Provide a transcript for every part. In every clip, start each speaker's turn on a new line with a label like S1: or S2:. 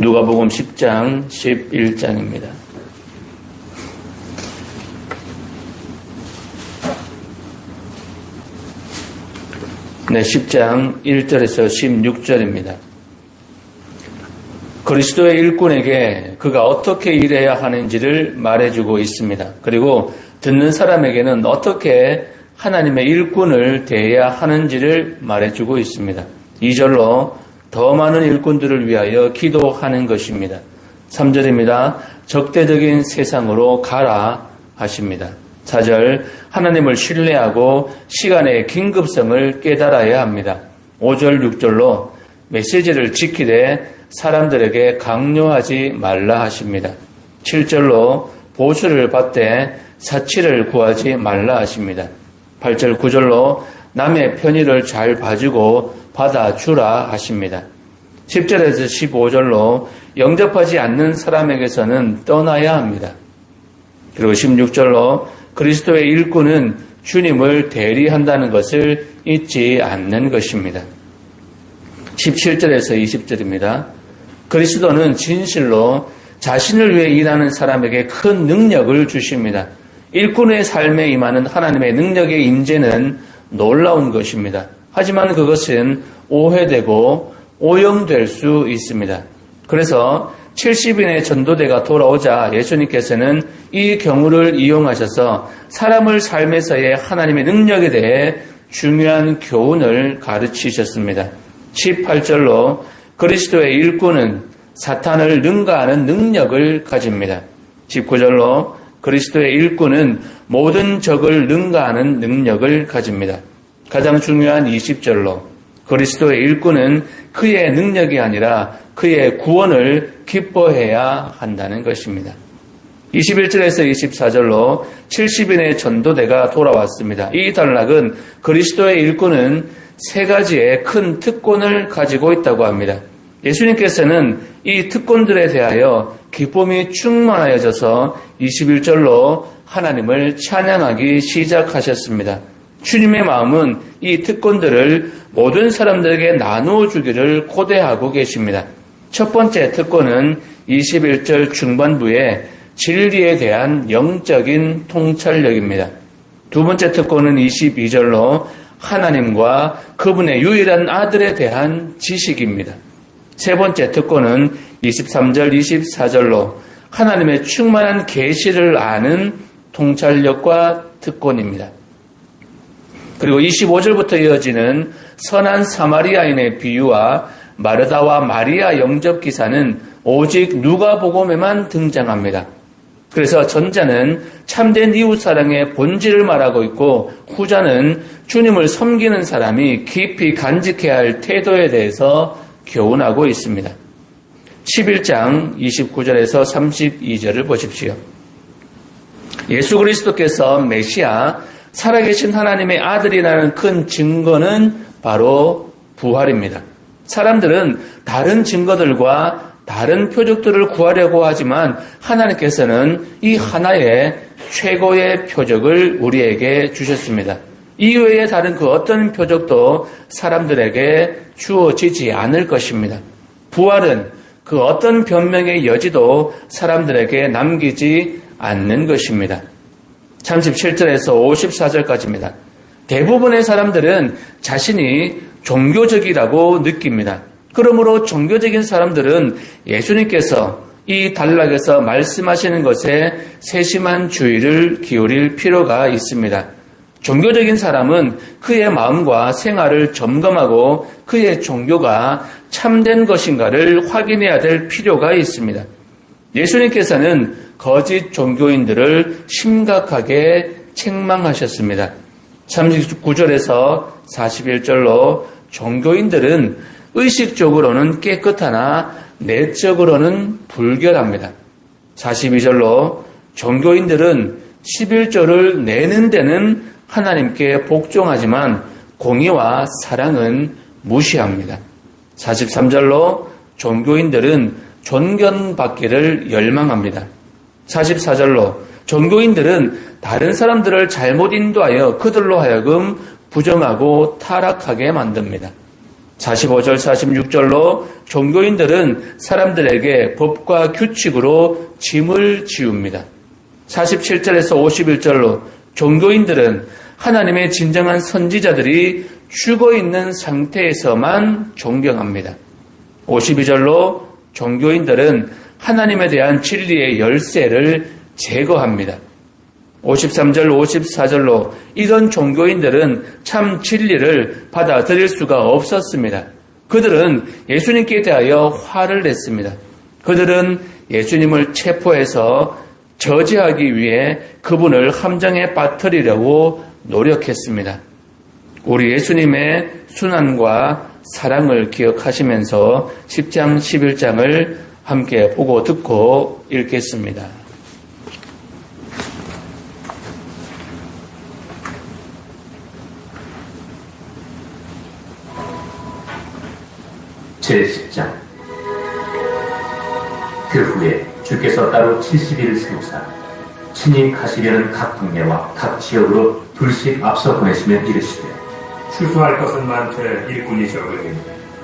S1: 누가복음 10장 11장입니다. 네, 10장 1절에서 16절입니다. 그리스도의 일꾼에게 그가 어떻게 일해야 하는지를 말해주고 있습니다. 그리고 듣는 사람에게는 어떻게 하나님의 일꾼을 대해야 하는지를 말해주고 있습니다. 2절로 더 많은 일꾼들을 위하여 기도하는 것입니다. 3절입니다. 적대적인 세상으로 가라 하십니다. 4절, 하나님을 신뢰하고 시간의 긴급성을 깨달아야 합니다. 5절, 6절로 메시지를 지키되 사람들에게 강요하지 말라 하십니다. 7절로 보수를 받되 사치를 구하지 말라 하십니다. 8절, 9절로 남의 편의를 잘 봐주고 받아주라 하십니다. 10절에서 15절로 영접하지 않는 사람에게서는 떠나야 합니다. 그리고 16절로 그리스도의 일꾼은 주님을 대리한다는 것을 잊지 않는 것입니다. 17절에서 20절입니다. 그리스도는 진실로 자신을 위해 일하는 사람에게 큰 능력을 주십니다. 일꾼의 삶에 임하는 하나님의 능력의 임재는 놀라운 것입니다. 하지만 그것은 오해되고 오염될 수 있습니다. 그래서 70인의 전도대가 돌아오자 예수님께서는 이 경우를 이용하셔서 사람을 삶에서의 하나님의 능력에 대해 중요한 교훈을 가르치셨습니다. 18절로 그리스도의 일꾼은 사탄을 능가하는 능력을 가집니다. 19절로 그리스도의 일꾼은 모든 적을 능가하는 능력을 가집니다. 가장 중요한 20절로 그리스도의 일꾼은 그의 능력이 아니라 그의 구원을 기뻐해야 한다는 것입니다. 21절에서 24절로 70인의 전도대가 돌아왔습니다. 이 단락은 그리스도의 일꾼은 세 가지의 큰 특권을 가지고 있다고 합니다. 예수님께서는 이 특권들에 대하여 기쁨이 충만하여져서 21절로 하나님을 찬양하기 시작하셨습니다. 주님의 마음은 이 특권들을 모든 사람들에게 나누어 주기를 고대하고 계십니다. 첫 번째 특권은 21절 중반부에 진리에 대한 영적인 통찰력입니다. 두 번째 특권은 22절로 하나님과 그분의 유일한 아들에 대한 지식입니다. 세 번째 특권은 23절, 24절로 하나님의 충만한 계시를 아는 통찰력과 특권입니다. 그리고 25절부터 이어지는 선한 사마리아인의 비유와 마르다와 마리아 영접 기사는 오직 누가복음에만 등장합니다. 그래서 전자는 참된 이웃사랑의 본질을 말하고 있고 후자는 주님을 섬기는 사람이 깊이 간직해야 할 태도에 대해서 교훈하고 있습니다. 11장 29절에서 32절을 보십시오. 예수 그리스도께서 메시아, 살아계신 하나님의 아들이라는 큰 증거는 바로 부활입니다. 사람들은 다른 증거들과 다른 표적들을 구하려고 하지만 하나님께서는 이 하나의 최고의 표적을 우리에게 주셨습니다. 이외에 다른 그 어떤 표적도 사람들에게 주어지지 않을 것입니다. 부활은 그 어떤 변명의 여지도 사람들에게 남기지 않는 것입니다. 37절에서 54절까지입니다. 대부분의 사람들은 자신이 종교적이라고 느낍니다. 그러므로 종교적인 사람들은 예수님께서 이 단락에서 말씀하시는 것에 세심한 주의를 기울일 필요가 있습니다. 종교적인 사람은 그의 마음과 생활을 점검하고 그의 종교가 참된 것인가를 확인해야 될 필요가 있습니다. 예수님께서는 거짓 종교인들을 심각하게 책망하셨습니다. 39절에서 41절로 종교인들은 의식적으로는 깨끗하나 내적으로는 불결합니다. 42절로 종교인들은 11조를 내는 데는 하나님께 복종하지만 공의와 사랑은 무시합니다. 43절로 종교인들은 존경받기를 열망합니다. 44절로 종교인들은 다른 사람들을 잘못 인도하여 그들로 하여금 부정하고 타락하게 만듭니다. 45절, 46절로 종교인들은 사람들에게 법과 규칙으로 짐을 지웁니다. 47절에서 51절로 종교인들은 하나님의 진정한 선지자들이 죽어있는 상태에서만 존경합니다. 52절로 종교인들은 하나님에 대한 진리의 열쇠를 제거합니다. 53절, 54절로 이런 종교인들은 참 진리를 받아들일 수가 없었습니다. 그들은 예수님께 대하여 화를 냈습니다. 그들은 예수님을 체포해서 저지하기 위해 그분을 함정에 빠뜨리려고 노력했습니다. 우리 예수님의 순환과 사랑을 기억하시면서 10장, 11장을 함께 보고 듣고 읽겠습니다.
S2: 제10장. 그 후에 주께서 따로 70일을 세우사 친히 가시려는 각 동네와 각 지역으로 둘씩 앞서 보내시며 이르시되,
S3: 추수할 것은 많되 일꾼이 적으니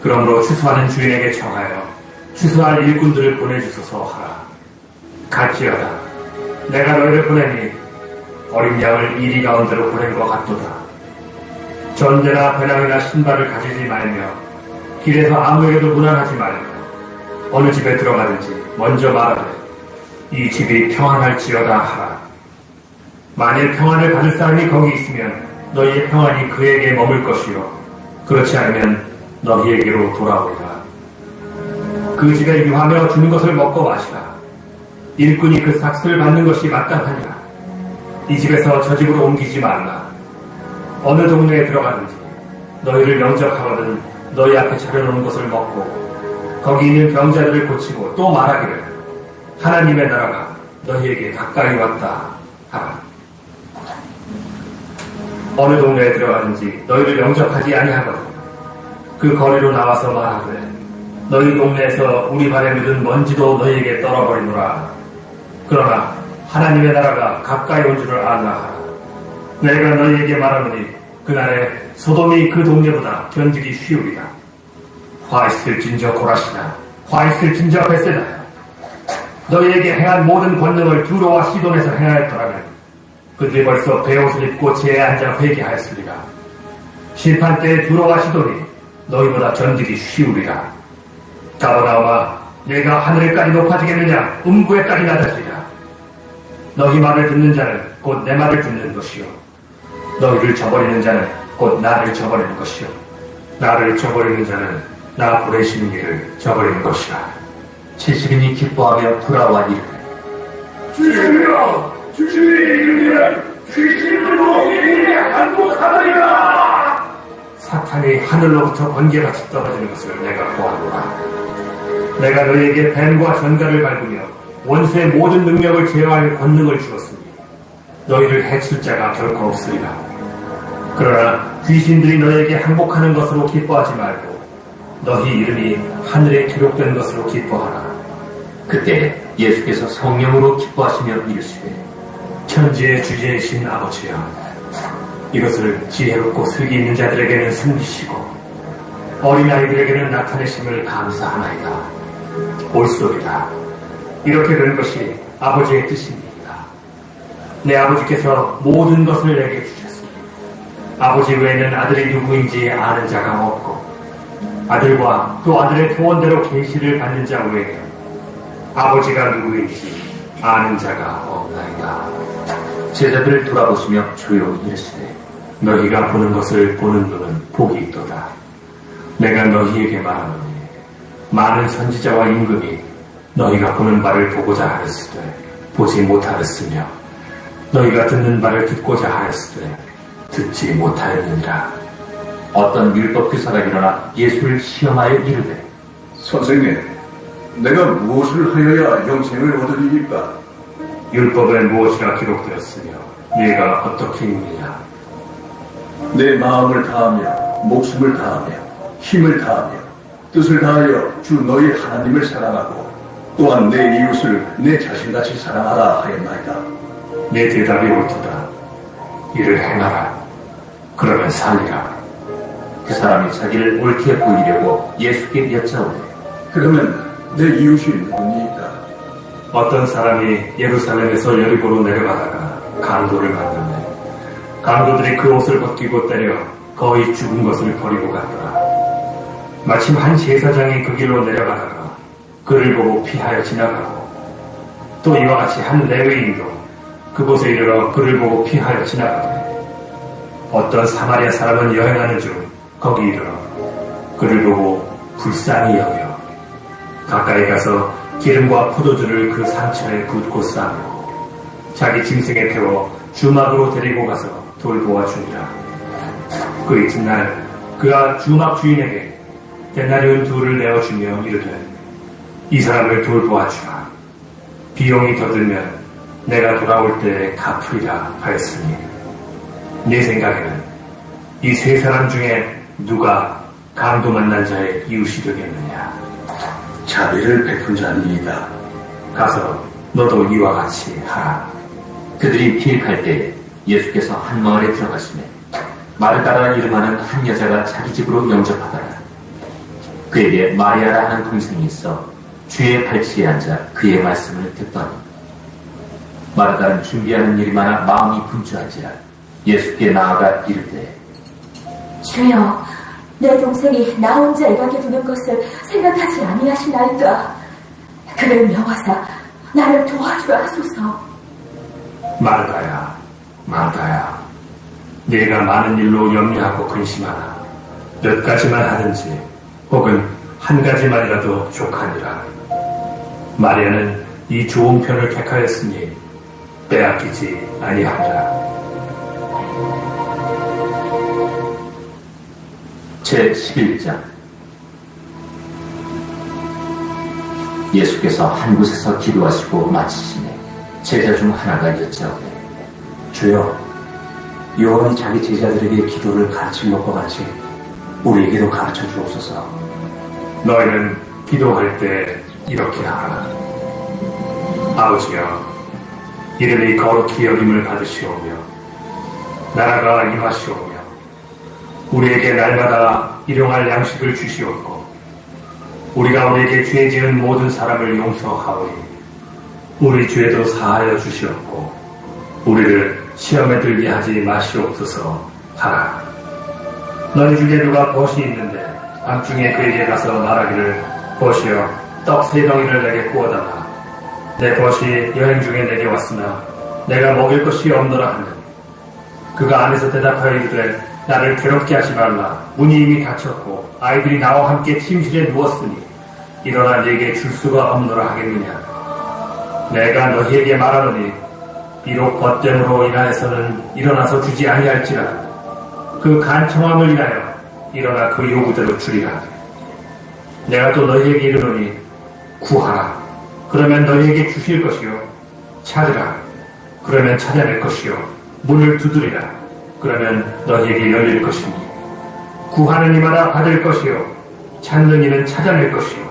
S3: 그러므로 추수하는 주인에게 청하여 추수할 일꾼들을 보내주소서 하라. 갈지어다. 내가 너희를 보내니 어린 양을 이리 가운데로 보낸 것 같도다. 전대나 배낭이나 신발을 가지지 말며 길에서 아무에게도 무난하지 말며 어느 집에 들어가든지 먼저 말하되 이 집이 평안할지어다 하라. 만일 평안을 받을 사람이 거기 있으면 너희의 평안이 그에게 머물 것이요 그렇지 않으면 너희에게로 돌아오리라. 그 집에 유하며 주는 것을 먹고 마시라. 일꾼이 그 삭슬을 받는 것이 마땅하니라. 이 집에서 저 집으로 옮기지 말라. 어느 동네에 들어가든지 너희를 영접하거든 너희 앞에 차려놓은 것을 먹고 거기 있는 병자들을 고치고 또 말하기를 하나님의 나라가 너희에게 가까이 왔다 하라. 어느 동네에 들어가든지 너희를 영접하지 아니하거든 그 거리로 나와서 말하되 너희 동네에서 우리 발에 묻은 먼지도 너희에게 떨어버리노라. 그러나 하나님의 나라가 가까이 온 줄을 알라 하라. 내가 너희에게 말하노니 그날에 소돔이 그 동네보다 견디기 쉬우리라. 화 있을진저 고라시나 화 있을진저 베세다. 너희에게 행한 모든 권능을 두로와 시돈에서 행하였더라면 그들이 벌써 베옷을 입고 제에 앉아 회개하였으리라. 심판 때에 두로와 시돈이 너희보다 견디기 쉬우리라. 가버나움아, 내가 하늘에까지 높아지겠느냐 음구에까지 낮아지리라. 너희 말을 듣는 자는 곧 내 말을 듣는 것이요 너희를 저버리는 자는 곧 나를 저버리는 것이요 나를 저버리는 자는 나 보내신 이를 저버리는 것이라.
S2: 70인이 기뻐하며 돌아와 이르되,
S3: 주님이여, 주님의 이름이란 귀신으로 이리 항복하리라. 사탄이 하늘로부터 번개같이 떨어지는 것을 내가 보았노라. 내가 너희에게 뱀과 전갈을 밟으며 원수의 모든 능력을 제어할 권능을 주었으니 너희를 해칠 자가 결코 없으리라. 그러나 귀신들이 너희에게 항복하는 것으로 기뻐하지 말고 너희 이름이 하늘에 기록된 것으로 기뻐하라.
S2: 그때 예수께서 성령으로 기뻐하시며 이르시되,
S3: 천지의 주제이신 아버지여, 이것을 지혜롭고 슬기 있는 자들에게는 숨기시고 어린아이들에게는 나타내심을 감사하나이다. 옳소이다. 이렇게 된 것이 아버지의 뜻입니다. 내 아버지께서 모든 것을 내게 주셨습니다. 아버지 외에는 아들이 누구인지 아는 자가 없고 아들과 또 아들의 소원대로 계시를 받는 자 외에 아버지가 누구인지 아는 자가 없나이다.
S2: 제자들을 돌아보시며 조용히 이르시되,
S3: 너희가 보는 것을 보는 눈은 복이 있도다. 내가 너희에게 말하노니 많은 선지자와 임금이 너희가 보는 바를 보고자 하였으되 보지 못하였으며 너희가 듣는 바를 듣고자 하였으되 듣지 못하였느니라.
S2: 어떤 율법 교사가 일어나 예수를 시험하여 이르되,
S4: 선생님, 내가 무엇을 하여야 영생을 얻으리이까?
S3: 율법에 무엇이라 기록되었으며 네가 어떻게 읽느냐?
S4: 내 마음을 다하며 목숨을 다하며 힘을 다하며 뜻을 다하여 주 너희 하나님을 사랑하고 또한 내 이웃을 내 자신같이 사랑하라 하였나이다.
S3: 내 대답이 옳도다. 이를 행하라. 그러면 살리라.
S2: 그 사람이 자기를 옳게 보이려고 예수께 여짜오되
S4: 그러면 내 이웃이 누구니이까?
S3: 어떤 사람이 예루살렘에서 여리고로 내려가다가 강도를 만났네. 강도들이 그 옷을 벗기고 때려 거의 죽은 것을 버리고 갔더라. 마침 한 제사장이 그 길로 내려가다가 그를 보고 피하여 지나가고, 또 이와 같이 한 레위인도 그곳에 이르러 그를 보고 피하여 지나가더니, 어떤 사마리아 사람은 여행하는 중 거기 이르러 그를 보고 불쌍히 여겨 가까이 가서 기름과 포도주를 그 상처에 붓고 싸매고 자기 짐승에 태워 주막으로 데리고 가서 돌보아 주니라. 그 이튿날 그가 주막 주인에게 데나리온 2를 내어주며 이르되 이 사람을 돌보아 주라. 비용이 더 들면 내가 돌아올 때에 갚으리라 하였으니, 내 생각에는 이 세 사람 중에 누가 강도 만난 자의 이웃이 되겠느냐.
S4: 자비를 베푼 자니이다.
S3: 가서 너도 이와 같이 하라.
S2: 그들이 피획할 때 예수께서 한 마을에 들어가시매 마르다라 이름하는 한 여자가 자기 집으로 영접하더라. 그에게 마리아라 하는 동생이 있어 주의 발치에 앉아 그의 말씀을 듣더니, 마르다는 준비하는 일이 많아 마음이 분주한지라 예수께 나아가 이르되
S5: 주여, 내 동생이 나 혼자 일하게 두는 것을 생각하지 아니하시나이까. 그를 명하사 나를 도와주라 하소서.
S3: 마르다야, 마르다야, 네가 많은 일로 염려하고 근심하나 몇 가지만 하든지 혹은 한 가지만이라도 족하니라. 마리아는 이 좋은 편을 택하였으니 빼앗기지 아니하리라.
S2: 제11장. 예수께서 한 곳에서 기도하시고 마치시니 제자 중 하나가 여짜오되
S6: 주여, 요한이 자기 제자들에게 기도를 가르친 것과 같이 우리에게도 가르쳐 주옵소서.
S3: 너희는 기도할 때 이렇게 하라. 아버지여, 이름이 거룩히 여김을 받으시오며 나라가 임하시오며 우리에게 날마다 일용할 양식을 주시옵고, 우리가 우리에게 죄 지은 모든 사람을 용서하오니 우리 죄도 사하여 주시옵고 우리를 시험에 들게 하지 마시옵소서 하라. 너희 중에 누가 벗이 있는데 밤중에 그에게 가서 말하기를 벗이여 떡 3덩이를 내게 구워달라. 내 벗이 여행 중에 내게 왔으나 내가 먹일 것이 없노라 하면 그가 안에서 대답하여 이르되 나를 괴롭게 하지 말라. 문이 이미 닫혔고 아이들이 나와 함께 침실에 누웠으니 일어나 네게 줄 수가 없노라 하겠느냐. 내가 너희에게 말하노니 비록 벗됨으로 인하여서는 일어나서 주지 아니할지라 그 간청함을 인하여 일어나 그 요구대로 주리라. 내가 또 너희에게 이르노니 구하라. 그러면 너희에게 주실 것이요. 찾으라. 그러면 찾아낼 것이요. 문을 두드리라. 그러면 너희에게 열릴 것이니 구하는 이마다 받을 것이요. 찾는 이는 찾아낼 것이요.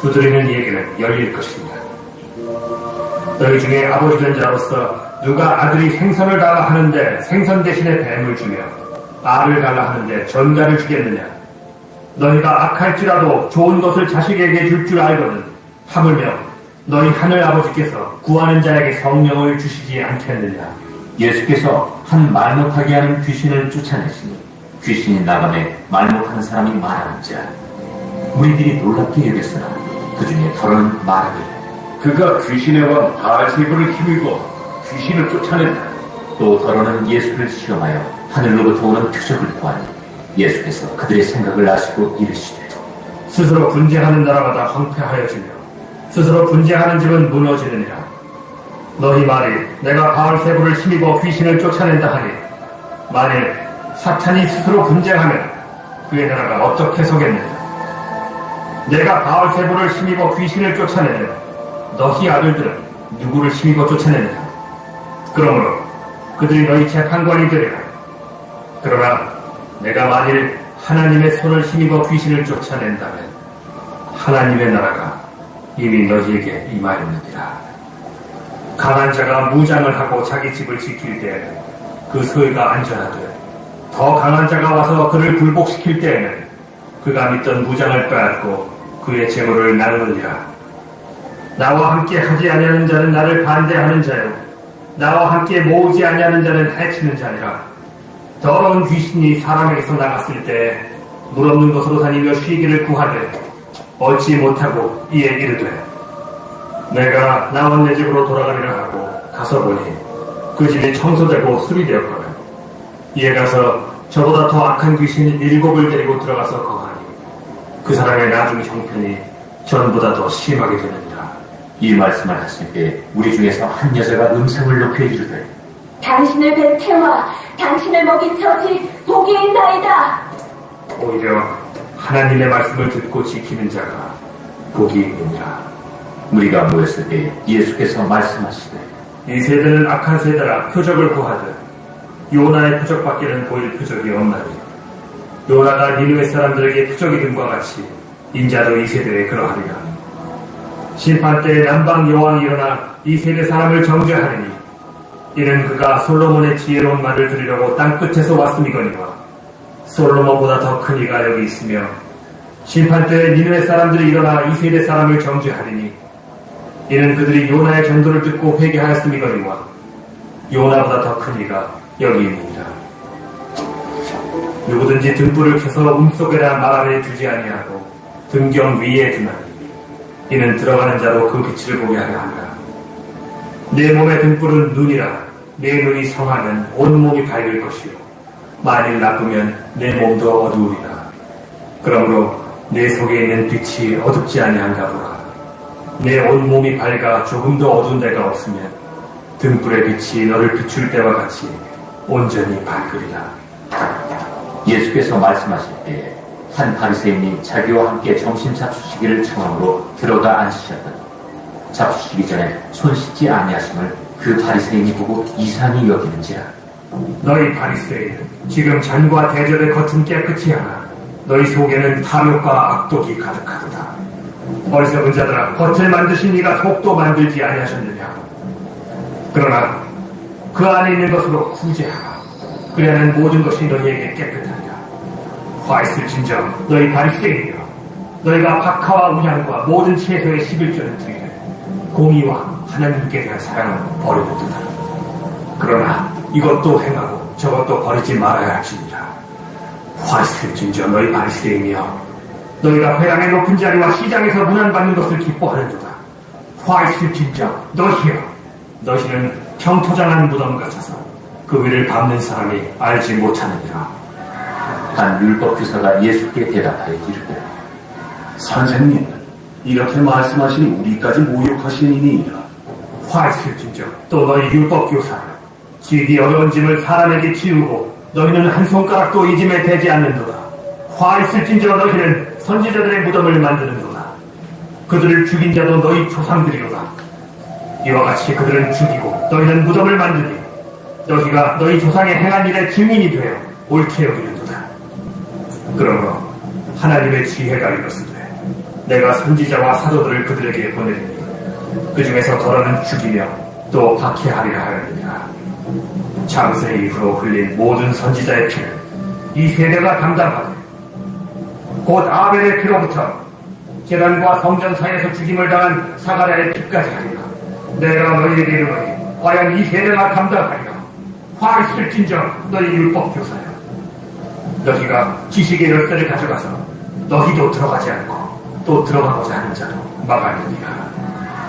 S3: 두드리는 이에게는 열릴 것입니다. 너희 중에 아버지 된 자로서 누가 아들이 생선을 달라 하는데 생선 대신에 뱀을 주며 알을 달라 하는데 전갈을 주겠느냐. 너희가 악할지라도 좋은 것을 자식에게 줄 줄 알거든 하물며 너희 하늘 아버지께서 구하는 자에게 성령을 주시지 않겠느냐.
S2: 예수께서 한 말 못하게 하는 귀신을 쫓아내시니 귀신이 나가매 말 못하는 사람이 말하는 자. 무리들이 놀랍게 여겼으나 그 중에 더러는 말하기를
S4: 그가 귀신의 왕 바알세불을 힘입어 귀신을 쫓아낸다.
S2: 또 더러는 예수를 시험하여 하늘로부터 오는 표적을 구하니 예수께서 그들의 생각을 아시고 이르시되
S3: 스스로 분쟁하는 나라마다 황폐하여지며 스스로 분쟁하는 집은 무너지느니라. 너희 말이 내가 바알세불을 힘입어 귀신을 쫓아낸다 하니 만일 사탄이 스스로 분쟁하면 그의 나라가 어떻게 서겠느냐. 내가 바알세불을 힘입어 귀신을 쫓아내면 너희 아들들은 누구를 힘입어 쫓아내느냐. 그러므로 그들이 너희 재판관이 되리라. 그러나 내가 만일 하나님의 손을 힘입어 귀신을 쫓아낸다면 하나님의 나라가 이미 너희에게 임하였느니라. 강한 자가 무장을 하고 자기 집을 지킬 때 그 소유가 안전하되 더 강한 자가 와서 그를 굴복시킬 때에는 그가 믿던 무장을 빼앗고 그의 재물을 나누느니라. 나와 함께 하지 아니하는 자는 나를 반대하는 자요, 나와 함께 모으지 아니하는 자는 해치는 자니라. 더러운 귀신이 사람에게서 나갔을 때 물 없는 곳으로 다니며 쉬기를 구하되 얻지 못하고 이에 이르되, 내가 나온 내 집으로 돌아가리라 하고 가서 보니 그 집이 청소되고 수리되었거든. 이에 가서 저보다 더 악한 귀신 7을 데리고 들어가서 거하니 그 사람의 나중 형편이 전보다 더 심하게 되느니라.
S2: 이 말씀을 하실 때 우리 중에서 한 여자가 음성을 높여 이르되,
S5: 당신을 뵌 태와 당신을 먹인 처지 복이 있나이다.
S3: 오히려 하나님의 말씀을 듣고 지키는 자가 복이 있느니라.
S2: 우리가 모였을 때 예수께서 말씀하시되,
S3: 이 세대는 악한 세대라 표적을 구하듯 요나의 표적밖에는 보일 표적이 없나니, 요나가 니느웨 사람들에게 표적이 됨과 같이 인자도 이 세대에 그러하리라. 심판 때에 남방 여왕이 일어나 이 세대 사람을 정죄하리니, 이는 그가 솔로몬의 지혜로운 말을 들으려고 땅끝에서 왔음이거니와 솔로몬보다 더 큰 이가 여기 있으며, 심판 때에 니느웨 사람들이 일어나 이 세대 사람을 정죄하리니, 이는 그들이 요나의 전도를 듣고 회개하였음이거니와 요나보다 더 큰 이가 여기 있느니라. 누구든지 등불을 켜서 음속에나 말 아래에 두지 아니하고 등경 위에 두나니, 이는 들어가는 자로 그 빛을 보게 하려 합니다. 내 몸의 등불은 눈이라. 내 눈이 성하면 온 몸이 밝을 것이요, 만일 나쁘면 내 몸도 어두우리라. 그러므로 내 속에 있는 빛이 어둡지 아니한가 보라. 내 온 몸이 밝아 조금도 어두운 데가 없으면 등불의 빛이 너를 비출 때와 같이 온전히 밝으리라.
S2: 예수께서 말씀하실 때에 한 바리새인이 자기와 함께 점심 잡수시기를 청함으로 들어가 앉으셨더니, 잡수시기 전에 손 씻지 아니하심을 그 바리새인이 보고 이상히 여기는지라.
S3: 너희 바리새인, 지금 잔과 대접의 겉은 깨끗이 하나 너희 속에는 탐욕과 악독이 가득하도다. 어리석은 자들아, 겉을 만드신 이가 속도 만들지 아니하셨느냐. 그러나 그 안에 있는 것으로 구제하라. 그래야는 모든 것이 너희에게 깨끗하리라. 화 있을진저 너희 바리새인이여, 너희가 박하와 우향과 모든 채소의 11조는 드리되 공의와 하나님께 대한 사랑을 버리는도다. 그러나 이것도 행하고 저것도 버리지 말아야 할지니라. 화 있을진저 너희 바리새인이여, 너희가 회당의 높은 자리와 시장에서 문안받는 것을 기뻐하는도다. 화 있을진저 너희여, 너희는 평토장한 무덤 같아서 그 위를 밟는 사람이 알지 못하느니라.
S2: 한 율법교사가 예수께 대답하여 이르되,
S4: 선생님, 이렇게 말씀하시니 우리까지 모욕하시니이다.
S3: 화 있을진저 또 너희 율법교사여, 지기 어려운 짐을 사람에게 지우고 너희는 한 손가락도 이 짐에 대지 않는도다. 화 있을진저 너희는 선지자들의 무덤을 만드는도다. 그들을 죽인 자도 너희 조상들이로다. 이와 같이 그들은 죽이고 너희는 무덤을 만드니, 너희가 너희 조상의 행한 일의 증인이 되어 옳게 여기는도다. 그러므로 하나님의 지혜가 이렇으되, 내가 선지자와 사도들을 그들에게 보내리니 그 중에서 더러는 죽이며 또 박해하리라 하였느니라. 창세 이후로 흘린 모든 선지자의 피를 이 세대가 감당하되, 곧 아벨의 피로부터 제단과 성전 사이에서 죽임을 당한 사가랴의 피까지 하리라. 내가 너희에게 이르노니 과연 이 세대가 감당하리라. 화 있을진저 너희 율법교사여, 너희가 지식의 열쇠를 가져가서 너희도 들어가지 않고 또 들어가고자 하는 자도 막아내리라.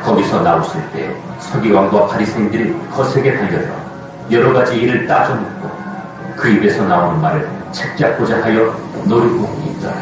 S2: 거기서 나오실 때 서기관과 바리새인들이 거세게 달려서 여러 가지 일을 따져 묻고 그 입에서 나오는 말을 책잡고자 하여 노리고 있더라.